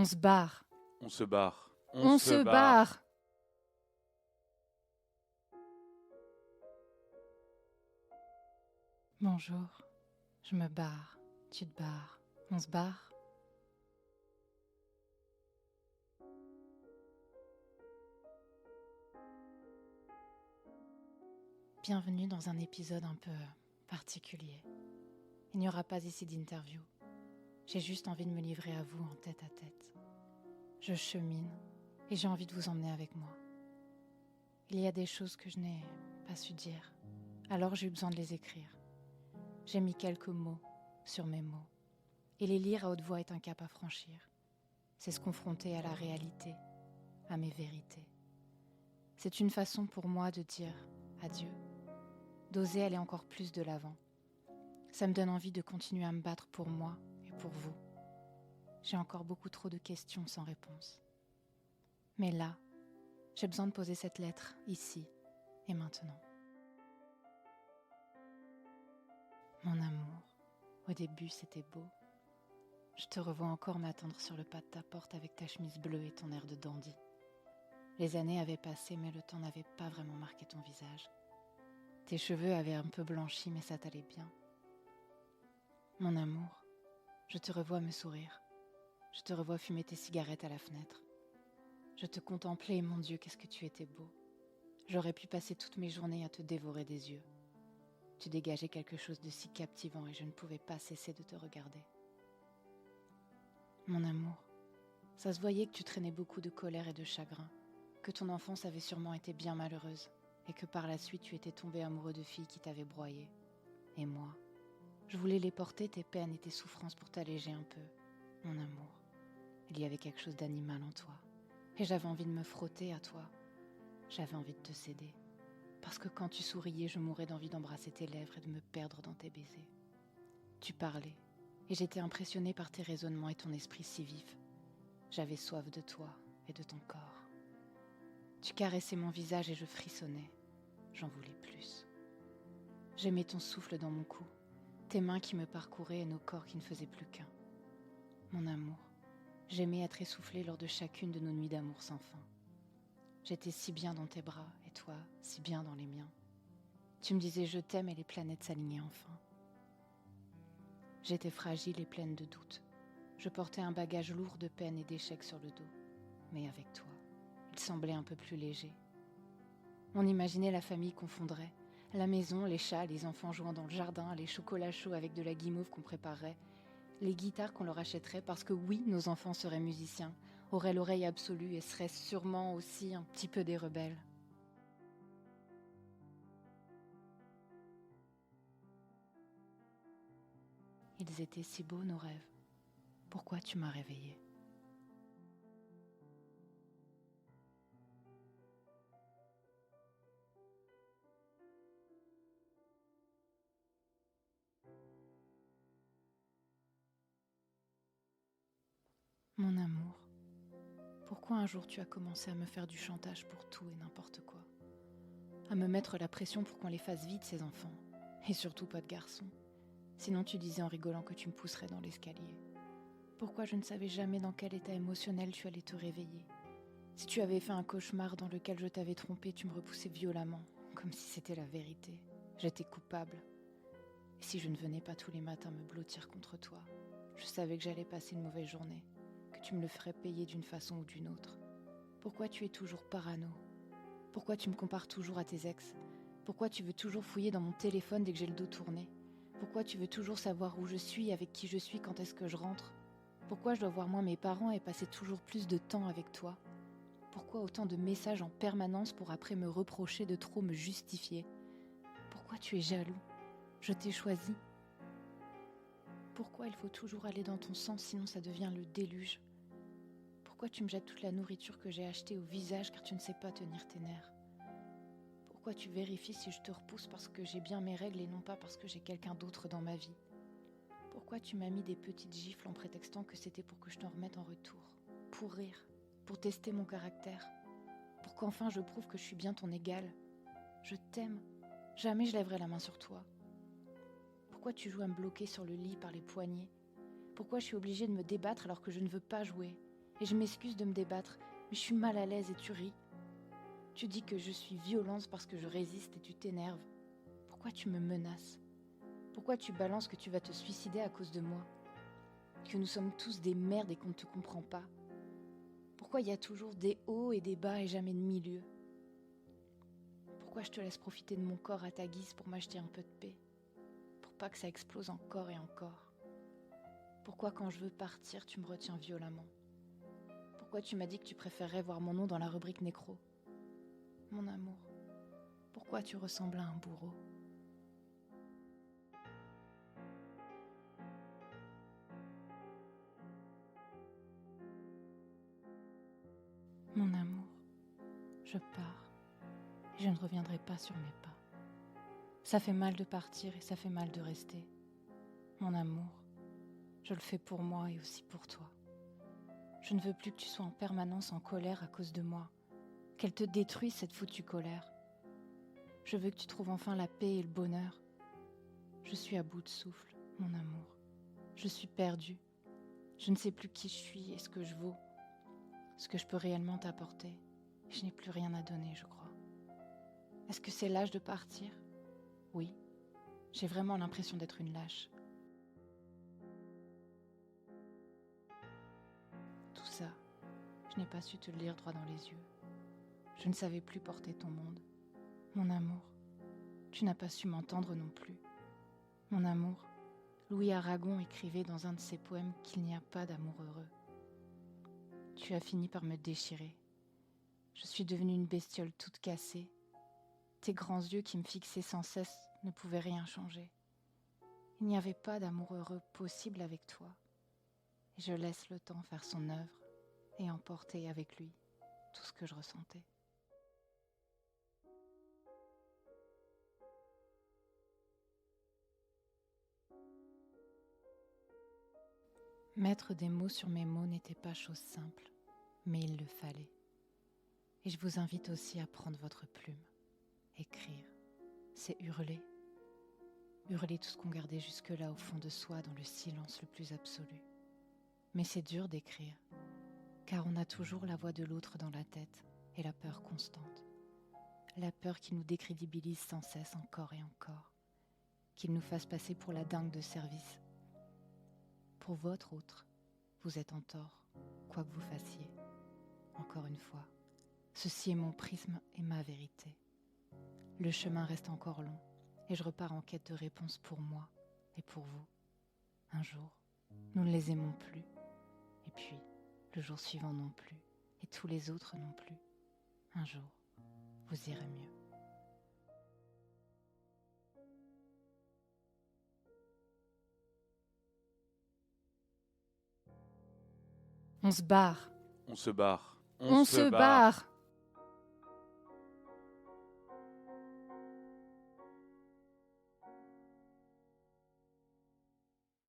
On se barre. On se barre. On se barre. Bonjour. Je me barre. Tu te barres. On se barre. Bienvenue dans un épisode un peu particulier. Il n'y aura pas ici d'interview. J'ai juste envie de me livrer à vous en tête à tête. Je chemine et j'ai envie de vous emmener avec moi. Il y a des choses que je n'ai pas su dire, alors j'ai eu besoin de les écrire. J'ai mis quelques mots sur mes mots. Et les lire à haute voix est un cap à franchir. C'est se confronter à la réalité, à mes vérités. C'est une façon pour moi de dire adieu, d'oser aller encore plus de l'avant. Ça me donne envie de continuer à me battre pour moi et pour vous. J'ai encore beaucoup trop de questions sans réponse. Mais là, j'ai besoin de poser cette lettre ici et maintenant. Mon amour, au début c'était beau. Je te revois encore m'attendre sur le pas de ta porte avec ta chemise bleue et ton air de dandy. Les années avaient passé, mais le temps n'avait pas vraiment marqué ton visage. Tes cheveux avaient un peu blanchi, mais ça t'allait bien. Mon amour, je te revois me sourire. Je te revois fumer tes cigarettes à la fenêtre. Je te contemplais et mon Dieu, qu'est-ce que tu étais beau. J'aurais pu passer toutes mes journées à te dévorer des yeux. Tu dégageais quelque chose de si captivant et je ne pouvais pas cesser de te regarder. Mon amour, ça se voyait que tu traînais beaucoup de colère et de chagrin, que ton enfance avait sûrement été bien malheureuse et que par la suite tu étais tombé amoureux de filles qui t'avaient broyé. Et moi, je voulais les porter, tes peines et tes souffrances pour t'alléger un peu. Mon amour, il y avait quelque chose d'animal en toi et j'avais envie de me frotter à toi. J'avais envie de te céder parce que quand tu souriais, je mourais d'envie d'embrasser tes lèvres et de me perdre dans tes baisers. Tu parlais et j'étais impressionnée par tes raisonnements et ton esprit si vif. J'avais soif de toi et de ton corps. Tu caressais mon visage et je frissonnais. J'en voulais plus. J'aimais ton souffle dans mon cou, tes mains qui me parcouraient et nos corps qui ne faisaient plus qu'un. Mon amour, j'aimais être essoufflée lors de chacune de nos nuits d'amour sans fin. J'étais si bien dans tes bras et toi, si bien dans les miens. Tu me disais je t'aime et les planètes s'alignaient enfin. J'étais fragile et pleine de doutes. Je portais un bagage lourd de peine et d'échecs sur le dos. Mais avec toi, il semblait un peu plus léger. On imaginait la famille qu'on fondrait. La maison, les chats, les enfants jouant dans le jardin, les chocolats chauds avec de la guimauve qu'on préparerait, les guitares qu'on leur achèterait parce que oui, nos enfants seraient musiciens, auraient l'oreille absolue et seraient sûrement aussi un petit peu des rebelles. Ils étaient si beaux nos rêves. Pourquoi tu m'as réveillée ? Mon amour, pourquoi un jour tu as commencé à me faire du chantage pour tout et n'importe quoi ? À me mettre la pression pour qu'on les fasse vite, ces enfants. Et surtout pas de garçons. Sinon tu disais en rigolant que tu me pousserais dans l'escalier. Pourquoi je ne savais jamais dans quel état émotionnel tu allais te réveiller ? Si tu avais fait un cauchemar dans lequel je t'avais trompé, tu me repoussais violemment, comme si c'était la vérité. J'étais coupable. Et si je ne venais pas tous les matins me blottir contre toi, je savais que j'allais passer une mauvaise journée, que tu me le ferais payer d'une façon ou d'une autre. Pourquoi tu es toujours parano ? Pourquoi tu me compares toujours à tes ex ? Pourquoi tu veux toujours fouiller dans mon téléphone dès que j'ai le dos tourné ? Pourquoi tu veux toujours savoir où je suis, avec qui je suis, quand est-ce que je rentre ? Pourquoi je dois voir moins mes parents et passer toujours plus de temps avec toi ? Pourquoi autant de messages en permanence pour après me reprocher de trop me justifier ? Pourquoi tu es jaloux ? Je t'ai choisi. Pourquoi il faut toujours aller dans ton sens sinon ça devient le déluge ? Pourquoi tu me jettes toute la nourriture que j'ai achetée au visage car tu ne sais pas tenir tes nerfs ? Pourquoi tu vérifies si je te repousse parce que j'ai bien mes règles et non pas parce que j'ai quelqu'un d'autre dans ma vie ? Pourquoi tu m'as mis des petites gifles en prétextant que c'était pour que je t'en remette en retour ? Pour rire, pour tester mon caractère, pour qu'enfin je prouve que je suis bien ton égal. Je t'aime, jamais je lèverai la main sur toi. Pourquoi tu joues à me bloquer sur le lit par les poignets ? Pourquoi je suis obligée de me débattre alors que je ne veux pas jouer ? Et je m'excuse de me débattre, mais je suis mal à l'aise et tu ris. Tu dis que je suis violente parce que je résiste et tu t'énerves. Pourquoi tu me menaces? Pourquoi tu balances que tu vas te suicider à cause de moi? Que nous sommes tous des merdes et qu'on ne te comprend pas? Pourquoi il y a toujours des hauts et des bas et jamais de milieu? Pourquoi je te laisse profiter de mon corps à ta guise pour m'acheter un peu de paix? Pour pas que ça explose encore et encore? Pourquoi quand je veux partir, tu me retiens violemment? Pourquoi tu m'as dit que tu préférerais voir mon nom dans la rubrique nécro? Mon amour, pourquoi tu ressembles à un bourreau? Mon amour, je pars et je ne reviendrai pas sur mes pas. Ça fait mal de partir et ça fait mal de rester. Mon amour, je le fais pour moi et aussi pour toi. Je ne veux plus que tu sois en permanence en colère à cause de moi, qu'elle te détruise cette foutue colère. Je veux que tu trouves enfin la paix et le bonheur. Je suis à bout de souffle, mon amour. Je suis perdue. Je ne sais plus qui je suis et ce que je vaux, ce que je peux réellement t'apporter. Je n'ai plus rien à donner, je crois. Est-ce que c'est l'âge de partir? Oui, j'ai vraiment l'impression d'être une lâche. Tout ça, je n'ai pas su te le dire droit dans les yeux. Je ne savais plus porter ton monde. Mon amour, tu n'as pas su m'entendre non plus. Mon amour, Louis Aragon écrivait dans un de ses poèmes qu'il n'y a pas d'amour heureux. Tu as fini par me déchirer. Je suis devenue une bestiole toute cassée. Tes grands yeux qui me fixaient sans cesse ne pouvaient rien changer. Il n'y avait pas d'amour heureux possible avec toi. Et je laisse le temps faire son œuvre et emporter avec lui tout ce que je ressentais. Mettre des mots sur mes mots n'était pas chose simple, mais il le fallait. Et je vous invite aussi à prendre votre plume. Écrire, c'est hurler. Hurler tout ce qu'on gardait jusque-là au fond de soi dans le silence le plus absolu. Mais c'est dur d'écrire, car on a toujours la voix de l'autre dans la tête et la peur constante. La peur qui nous décrédibilise sans cesse encore et encore, qu'il nous fasse passer pour la dingue de service. Pour votre autre, vous êtes en tort, quoi que vous fassiez. Encore une fois, ceci est mon prisme et ma vérité. Le chemin reste encore long et je repars en quête de réponses pour moi et pour vous. Un jour, nous ne les aimons plus. Et puis, le jour suivant non plus. Et tous les autres non plus. Un jour, vous irez mieux. On se barre. On se barre. On se barre.